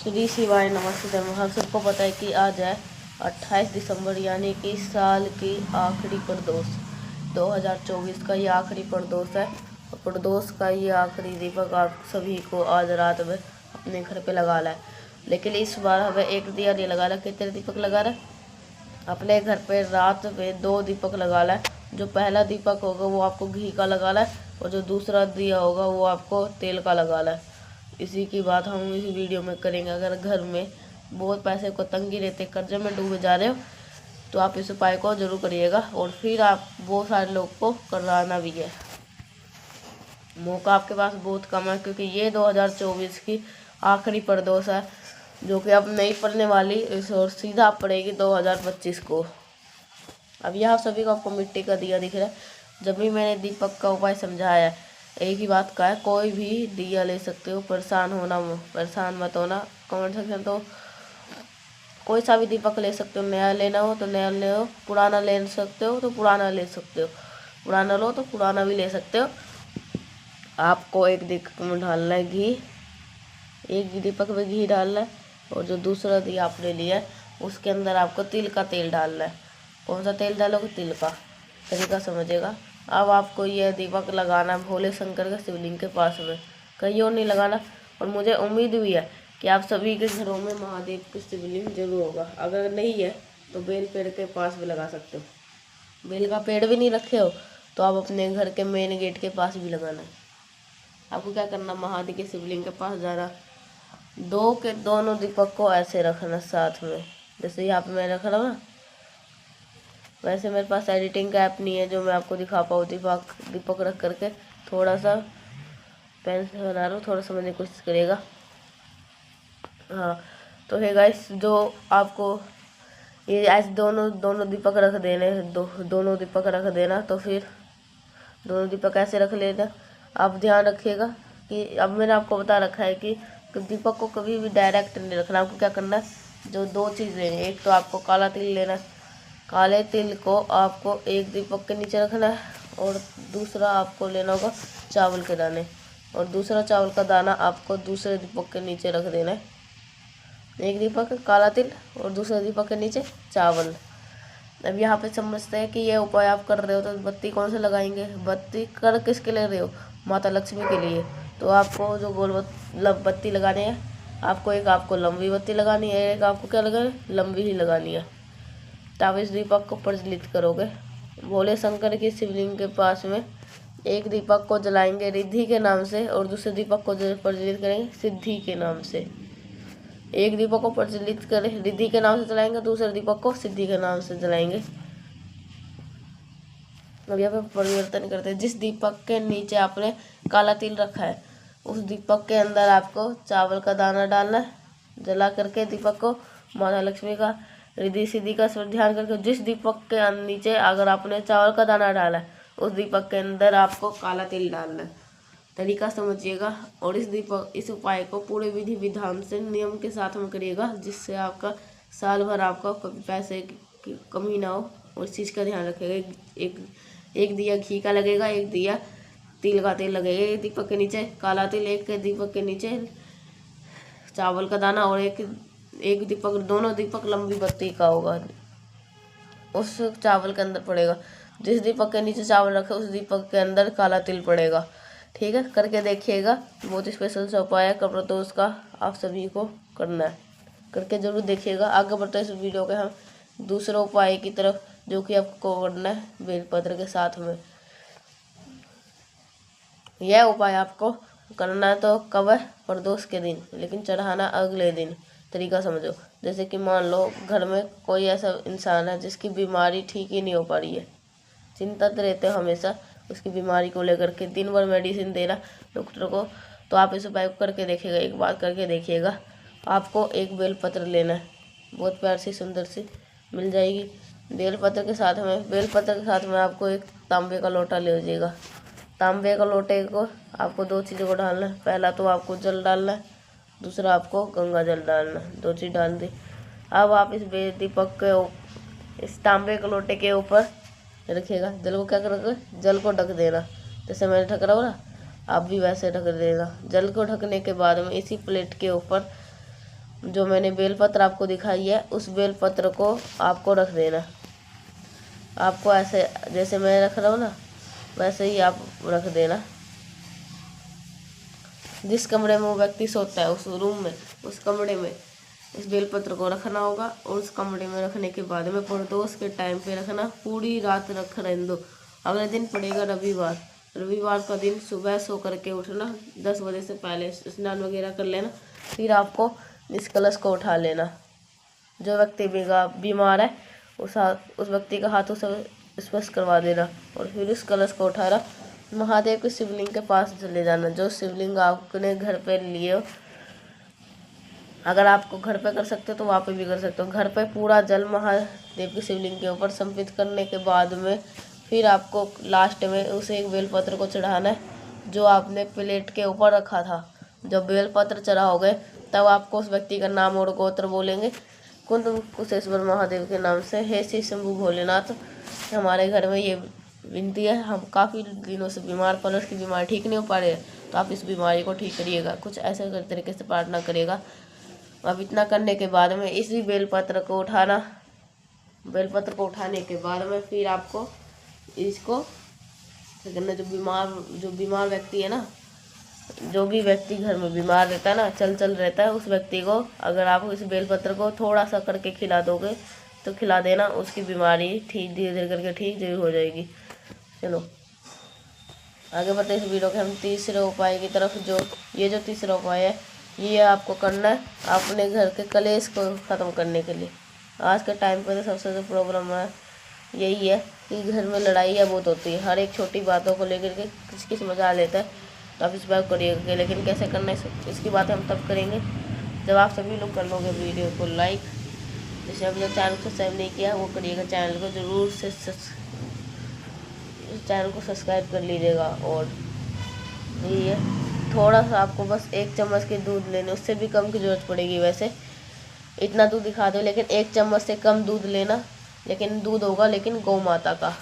श्री शिवाय नमस्ते। हम सबको पता है कि आज है 28 दिसंबर यानी कि साल की आखिरी प्रदोष 2024 का ये आखिरी प्रदोष है। और प्रदोष का ये आखिरी दीपक आप सभी को आज रात में अपने घर पे लगा है। लेकिन इस बार हमें एक दिया नहीं लगा रहा। कितने दीपक लगा रहा है? अपने घर पे रात में 2 दीपक लगा है। जो पहला दीपक होगा वो आपको घी का लगा है और जो दूसरा दिया होगा वो आपको तेल का लगा है। इसी की बात हम इस वीडियो में करेंगे। अगर घर में बहुत पैसे को तंगी रहते, कर्जे में डूबे जा रहे हो, तो आप इस उपाय को जरूर करिएगा और फिर आप बहुत सारे लोग को कराना भी है। मौका आपके पास बहुत कम है क्योंकि ये 2024 की आखिरी प्रदोष है जो कि अब नहीं पड़ने वाली इस और सीधा पड़ेगी 2025 को। अब यहाँ सभी को आपको मिट्टी का दिया दिख रहा है। जब भी मैंने दीपक का उपाय समझाया है, एक ही बात का है, कोई भी दिया ले सकते हो, परेशान मत होना। कमेंट सेक्शन तो कोई सा भी दीपक ले सकते हो। नया लेना हो तो नया ले लो, पुराना ले सकते हो तो पुराना ले सकते हो, पुराना लो तो पुराना भी ले सकते हो। आपको एक दीपक में डालना है घी, एक दीपक में घी डालना है और जो दूसरा दिया आपने लिया है उसके अंदर आपको तिल का तेल डालना है। कौन सा तेल डालोगे? तिल का। तरीका समझेगा। अब आपको यह दीपक लगाना भोले शंकर के शिवलिंग के पास में, कहीं और नहीं लगाना। और मुझे उम्मीद भी है कि आप सभी के घरों में महादेव की शिवलिंग जरूर होगा। अगर नहीं है तो बेल पेड़ के पास भी लगा सकते हो। बेल का पेड़ भी नहीं रखे हो तो आप अपने घर के मेन गेट के पास भी लगाना है। आपको क्या करना, महादेव के शिवलिंग के पास जाना, दोनों दीपक को ऐसे रखना साथ में, जैसे यहाँ पे मैं रख रहा हूँ ना। वैसे मेरे पास एडिटिंग का ऐप नहीं है जो मैं आपको दिखा पाऊँ। दीपक रख करके थोड़ा सा पेन से बना रहा हूँ, थोड़ा समझने की कोशिश करिएगा। हाँ तो है गाइस, जो आपको ये ऐसे दोनों दीपक रख देने, दोनों दीपक रख देना। तो फिर दोनों दीपक ऐसे रख लेना। आप ध्यान रखिएगा कि अब मैंने आपको बता रखा है कि दीपक को कभी भी डायरेक्ट नहीं रखना। आपको क्या करना है, जो 2 चीज़ लेनी है, एक तो आपको काला तिल लेना है। काले तिल को आपको एक दीपक के नीचे रखना है और दूसरा आपको लेना होगा चावल के दाने, और दूसरा चावल का दाना आपको दूसरे दीपक के नीचे रख देना है। एक दीपक काला तिल और दूसरे दीपक के नीचे चावल। अब यहाँ पे समझते हैं कि ये उपाय आप कर रहे हो तो बत्ती कौन से लगाएंगे? बत्ती कर किसके ले रहे हो? माता लक्ष्मी के लिए। तो आपको जो गोल बत्ती लगानी है, आपको लंबी बत्ती लगानी है, एक आपको क्या लगानी है? लंबी ही लगानी है। तब इस दीपक को प्रज्वलित करोगे भोले शंकर की शिवलिंग के पास में। एक दीपक को जलाएंगे रिद्धि के नाम से और दूसरे दीपक को प्रज्वलित करेंगे सिद्धि के नाम से। एक दीपक को प्रज्वलित करें रिद्धि के नाम से जलाएंगे, दूसरे दीपक को सिद्धि के नाम से जलाएंगे। अब यहाँ पे परिवर्तन करते हैं। जिस दीपक के नीचे आपने काला तिल रखा है उस दीपक के अंदर आपको चावल का दाना डालना है। जला करके दीपक को माता लक्ष्मी का रिद्धि सिद्धि का ध्यान करके, जिस दीपक के नीचे अगर आपने चावल का दाना डाला है उस दीपक के अंदर आपको काला तिल डालना है। तरीका समझिएगा और इस उपाय को पूरे विधि विधान से नियम के साथ में करिएगा, जिससे आपका साल भर आपका कभी पैसे की कमी ना हो। और इस चीज़ का ध्यान रखिएगा। एक दिया घी का लगेगा, एक दिया तिल का तेल लगेगा। एक दीपक के नीचे काला तिल, एक दीपक के नीचे चावल का दाना और एक दीपक, दोनों दीपक लंबी बत्ती का होगा, उस चावल के अंदर पड़ेगा। जिस दीपक के नीचे चावल रखे उस दीपक के अंदर काला तिल पड़ेगा। ठीक है, करके देखिएगा। बहुत स्पेशल सा उपाय है प्रदोष का, आप सभी को करना है, करके जरूर देखिएगा। आगे बढ़ते हैं इस वीडियो के हम दूसरे उपाय की तरफ, जो कि आपको करना है बेलपत्र के साथ में। यह उपाय आपको करना है तो कब है? प्रदोष के दिन, लेकिन चढ़ाना अगले दिन। तरीका समझो। जैसे कि मान लो घर में कोई ऐसा इंसान है जिसकी बीमारी ठीक ही नहीं हो पा रही है, चिंतित रहते हो हमेशा उसकी बीमारी को लेकर के, दिन भर मेडिसिन दे रहा डॉक्टर को, तो आप इस उपाय करके देखिएगा। एक बार करके देखिएगा। आपको एक बेलपत्र लेना है, बहुत प्यार सी सुंदर सी मिल जाएगी। बेलपत्र के साथ में आपको एक तांबे का लोटा ले लीजिएगा। तांबे का लोटे को आपको 2 चीज़ों को डालना है। पहला तो आपको जल डालना है, दूसरा आपको गंगा जल डालना है। 2 चीज़ डाल दी। अब आप इस तांबे के लोटे के ऊपर रखिएगा। जल को क्या करोगे? जल को ढक देना। जैसे मैंने ढक रहा हूँ ना, आप भी वैसे ढक देना। जल को ढकने के बाद में इसी प्लेट के ऊपर जो मैंने बेलपत्र आपको दिखाई है उस बेलपत्र को आपको रख देना। आपको ऐसे जैसे मैं रख रहा हूँ ना वैसे ही आप रख देना। जिस कमरे में वो व्यक्ति सोता है उस रूम में, उस कमरे में इस बेलपत्र को रखना होगा। और उस कमरे में रखने के बाद में प्रदोष के टाइम पे रखना, पूरी रात रख रहने दो। अगले दिन पड़ेगा रविवार। रविवार का दिन सुबह सो करके उठना, 10 बजे से पहले स्नान वगैरह कर लेना। फिर आपको इस कलश को उठा लेना। जो व्यक्ति बीमार है उस व्यक्ति का हाथों से स्पर्श करवा देना। और फिर इस कलश को उठाना, महादेव के शिवलिंग के पास चले जाना। जो शिवलिंग आपने घर पे लिए हो, अगर आपको घर पे कर सकते हो तो वहाँ पे भी कर सकते हो। घर पे पूरा जल महादेव के शिवलिंग के ऊपर समर्पित करने के बाद में फिर आपको लास्ट में उसे एक बेलपत्र को चढ़ाना है जो आपने प्लेट के ऊपर रखा था। जब बेलपत्र चढ़ाओगे तब आपको उस व्यक्ति का नाम और गोत्र बोलेंगे। कुंद कुशेश्वर महादेव के नाम से, हे श्री शंभु भोलेनाथ, हमारे घर में ये विनती है, हम काफ़ी दिनों से बीमार पलस की बीमारी ठीक नहीं हो पा रही है, तो आप इस बीमारी को ठीक करिएगा। कुछ ऐसे तरीके से प्रार्थना करिएगा। अब इतना करने के बाद में इसी बेलपत्र को उठाना। बेलपत्र को उठाने के बाद में फिर आपको इसको करना। जो बीमार व्यक्ति है ना, जो भी व्यक्ति घर में बीमार रहता है ना, चल रहता है, उस व्यक्ति को अगर आप इस बेलपत्र को थोड़ा सा करके खिला दोगे तो खिला देना, उसकी बीमारी ठीक धीरे धीरे करके ठीक जरूर हो जाएगी। चलो आगे बढ़ते इस वीडियो के हम तीसरे उपाय की तरफ। जो तीसरा उपाय है ये आपको करना है अपने घर के कलेश को ख़त्म करने के लिए। आज के टाइम पर तो सबसे जो प्रॉब्लम है यही है कि घर में लड़ाइयाँ बहुत होती है, हर एक छोटी बातों को लेकर के किस मजा लेता है। तो आप इस बात करिएगा, लेकिन कैसे करना है इसकी बात हम तब करेंगे जब आप सभी लोग कर लोगे वीडियो को लाइक। जैसे अभी जो चैनल को सब्सक्राइब नहीं किया वो करिएगा, चैनल को ज़रूर से चैनल को सब्सक्राइब कर लीजिएगा। और यही है, थोड़ा सा आपको बस 1 चम्मच के दूध लेने, उससे भी कम की ज़रूरत पड़ेगी। वैसे इतना दूध दिखा दो, लेकिन 1 चम्मच से कम दूध लेना, लेकिन दूध होगा लेकिन गौ माता का।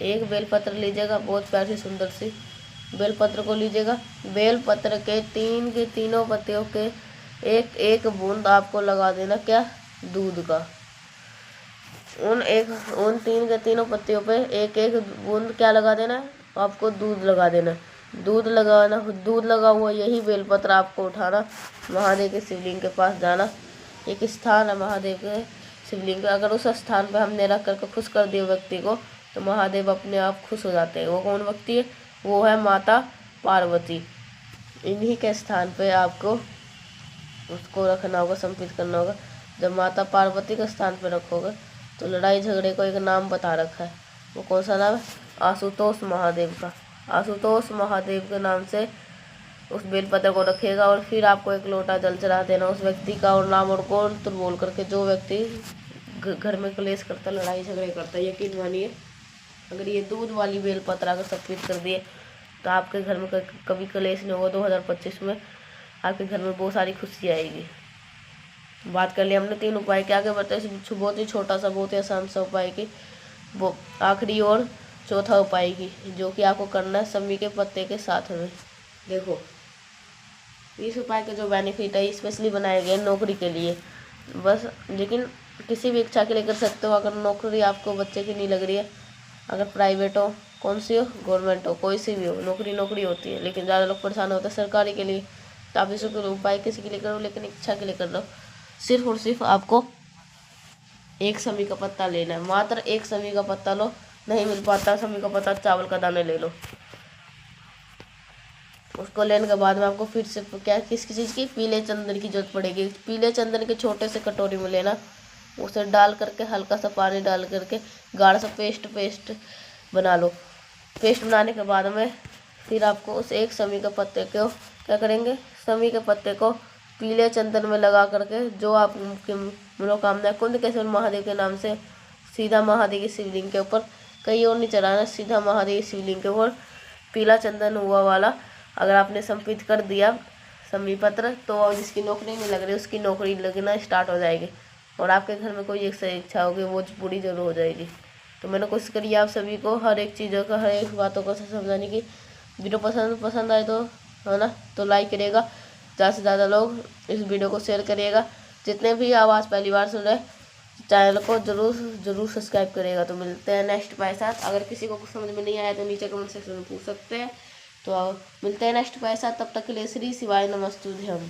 एक बेलपत्र लीजिएगा, बहुत प्यारी सुंदर सी बेलपत्र को लीजिएगा। बेलपत्र के तीनों पत्तियों के एक बूंद आपको लगा देना, क्या, दूध का। उन तीनों पत्तियों पे एक बूंद क्या लगा देना है आपको, दूध लगा देना। दूध लगा हुआ यही बेलपत्र आपको उठाना, महादेव के शिवलिंग के पास जाना। एक स्थान है महादेव के शिवलिंग का, अगर उस स्थान पे हमने रख करके खुश कर दिया व्यक्ति को तो महादेव अपने आप खुश हो जाते हैं। वो कौन व्यक्ति है, वो है माता पार्वती। इन्हीं के स्थान पे आपको उसको रखना होगा, समर्पित करना होगा। जब माता पार्वती के स्थान पे रखोगे तो लड़ाई झगड़े को एक नाम बता रखा है, वो कौन सा नाम है, आशुतोष महादेव का। आशुतोष महादेव के नाम से उस बेलपत्र को रखेगा। और फिर आपको 1 लोटा जल चढ़ा देना उस व्यक्ति का, और नाम और गोत्र बोल करके। जो व्यक्ति घर में क्लेश करता, लड़ाई झगड़े करता है, यकीन मानिए अगर ये दूध वाली बेलपत्र अगर समर्पित कर दिए तो आपके घर में कभी क्लेश नहीं होगा। 2025 में आपके घर में बहुत सारी खुशी आएगी। बात कर लिया हमने 3 उपाय के, आगे बढ़ते हैं बहुत ही छोटा सा, बहुत ही आसान सा उपाय की, वो आखिरी और चौथा उपाय की, जो कि आपको करना है समी के पत्ते के साथ में। देखो इस उपाय का जो बेनिफिट है स्पेशली बनाए गए नौकरी के लिए बस, लेकिन किसी भी इच्छा के लिए कर सकते हो। अगर नौकरी आपको बच्चे की नहीं लग रही है, अगर प्राइवेट हो, कौन सी हो, गवर्नमेंट हो, कोई सी भी हो, नौकरी होती है, लेकिन ज़्यादा लोग परेशान होते हैं सरकारी के लिए। तो आप इस उपाय किसी के लिए करो, लेकिन इच्छा के लिए कर लो। सिर्फ और सिर्फ आपको 1 समी का पत्ता लेना है, मात्र 1 समी का पत्ता लो। नहीं मिल पाता समी का पत्ता, चावल का दाना ले लो। उसको लेने के बाद में आपको फिर से क्या, किस चीज़ की, पीले चंदन की जरूरत पड़ेगी। पीले चंदन के छोटे से कटोरी में लेना, उसे डाल करके हल्का सा पानी डाल करके गाढ़ा सा पेस्ट बना लो। पेस्ट बनाने के बाद में फिर आपको उस 1 समी के पत्ते को क्या करेंगे, समी के पत्ते को पीले चंदन में लगा करके, जो आपकी मनोकामना कुंद केशवर महादेव के नाम से सीधा महादेव की शिवलिंग के ऊपर, कहीं और नहीं चढ़ाना, सीधा महादेव की शिवलिंग के ऊपर पीला चंदन हुआ वाला अगर आपने समर्पित कर दिया समी पत्र, तो जिसकी नौकरी नहीं लग रही उसकी नौकरी लगना स्टार्ट हो जाएगी। और आपके घर में कोई एक से इच्छा होगी वो पूरी जरूर हो जाएगी। तो मैंने कोशिश करी आप सभी को हर एक चीज़ों का, हर एक बातों को समझाने की। वीडियो पसंद आए तो है ना, तो लाइक करिएगा, ज़्यादा से ज़्यादा लोग इस वीडियो को शेयर करिएगा, जितने भी आवाज़ पहली बार सुन रहे चैनल को जरूर सब्सक्राइब करेगा। तो मिलते हैं नेक्स्ट पाई साथ। अगर किसी को कुछ समझ में नहीं आया तो नीचे कमेंट सेक्शन में पूछ सकते हैं। तो मिलते हैं नेक्स्ट पाई साथ। तब तक के लिए श्री शिवाय नमस्तुभ्यम।